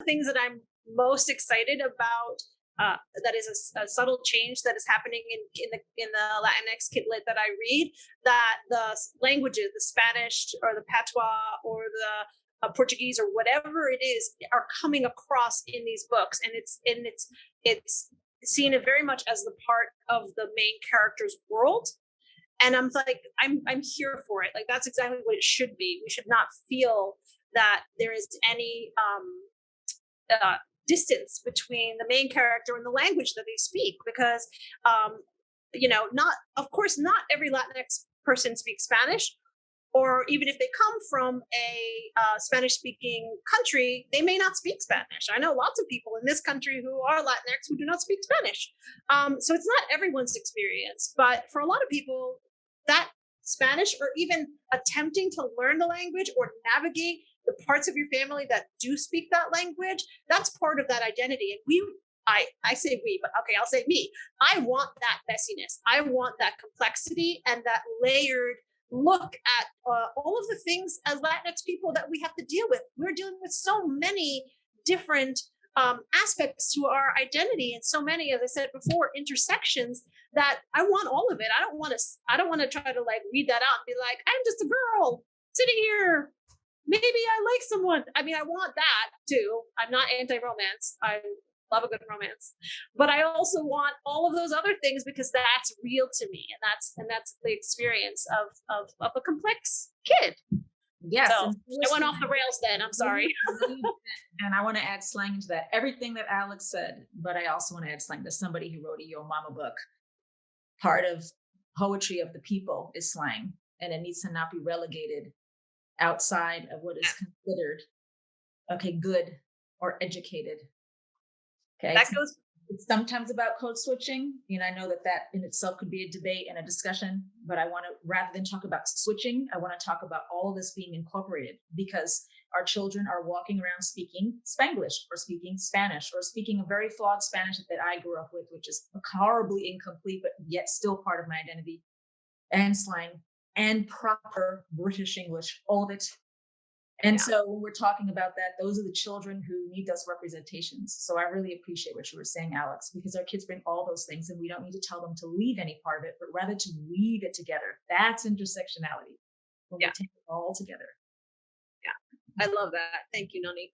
things that I'm most excited about, that is a subtle change that is happening in the Latinx kidlit that I read, that the languages, the Spanish or the patois or the Portuguese or whatever it is, are coming across in these books, and it's seen it very much as the part of the main character's world. And I'm like, I'm here for it. Like, that's exactly what it should be. We should not feel that there is any uh, distance between the main character and the language that they speak, because not, of course, not every Latinx person speaks Spanish, or even if they come from a Spanish speaking country, they may not speak Spanish. I know lots of people in this country who are Latinx who do not speak Spanish. So it's not everyone's experience, but for a lot of people, that Spanish, or even attempting to learn the language or navigate the parts of your family that do speak that language, that's part of that identity. And I say we, but okay, I'll say me. I want that messiness. I want that complexity and that layered look at all of the things as Latinx people that we have to deal with. We're dealing with so many different aspects to our identity, and so many, as I said before, intersections, that I want all of it. I don't want to try to like read that out and be like, I'm just a girl sitting here. Maybe I like someone. I mean, I want that too. I'm not anti-romance. I love a good romance, but I also want all of those other things, because that's real to me, and that's the experience of a complex kid. Yes. So I went off the rails then. I'm sorry. And I want to add slang into that. Everything that Alex said, but I also want to add slang. There's somebody who wrote a Yo Mama book. Part of poetry of the people is slang, and it needs to not be relegated outside of what is considered good or educated. Okay, that goes. It's sometimes about code switching. I know that in itself could be a debate and a discussion, but I want to, rather than talk about switching, I want to talk about all of this being incorporated, because our children are walking around speaking Spanglish or speaking Spanish or speaking a very flawed Spanish that I grew up with, which is horribly incomplete, but yet still part of my identity, and slang and proper British English, all of it. And so when we're talking about that, those are the children who need those representations. So I really appreciate what you were saying, Alex, because our kids bring all those things, and we don't need to tell them to leave any part of it, but rather to weave it together. That's intersectionality, when we take it all together. Yeah, I love that. Thank you, Noni.